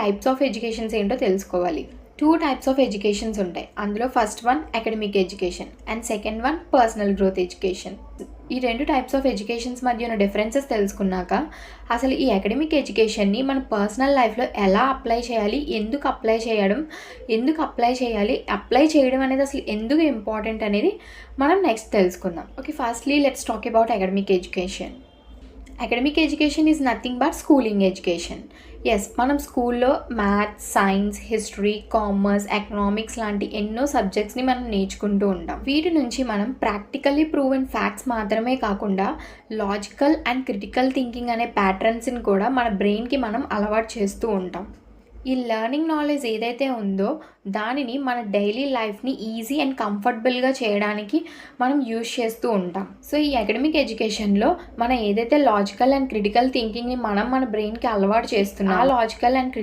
Types of educations ఏంటో తెలుసుకోవాలి. 2 types of educations ఉంటాయి. అందులో first one academic education and second one personal growth education. ఈ 2 types of educations మధ్య ఉన్న డిఫరెన్సెస్ తెలుసుకున్నాక అసలు ఈ అకాడమిక్ ఎడ్యుకేషన్ని మన పర్సనల్ లైఫ్లో ఎలా అప్లై చేయాలి, ఎందుకు అప్లై చేయాలి, అప్లై చేయడం అనేది అసలు ఎందుకు ఇంపార్టెంట్ అనేది మనం నెక్స్ట్ తెలుసుకుందాం. Okay, firstly let's talk about academic education. Academic education is nothing but schooling education. Yes, మనం స్కూల్లో maths, science, history, commerce, economics లాంటి ఎన్నో సబ్జెక్ట్స్ని మనం నేర్చుకుంటూ ఉంటాం. వీటి నుంచి మనం ప్రాక్టికల్లీ ప్రూవెన్ ఫ్యాక్ట్స్ మాత్రమే కాకుండా లాజికల్ అండ్ క్రిటికల్ థింకింగ్ అనే ప్యాటర్న్స్ని కూడా మన బ్రెయిన్కి మనం అలవాటు చేస్తూ ఉంటాం. ఈ లెర్నింగ్ నాలెడ్జ్ ఏదైతే ఉందో దానిని మన డైలీ లైఫ్ని ఈజీ అండ్ కంఫర్టబుల్గా చేయడానికి మనం యూజ్ చేస్తూ ఉంటాం. సో ఈ అకాడమిక్ ఎడ్యుకేషన్లో మనం ఏదైతే లాజికల్ అండ్ క్రిటికల్ థింకింగ్ని మన బ్రెయిన్కి అలవాటు చేస్తున్నాం, ఆ లాజికల్ అండ్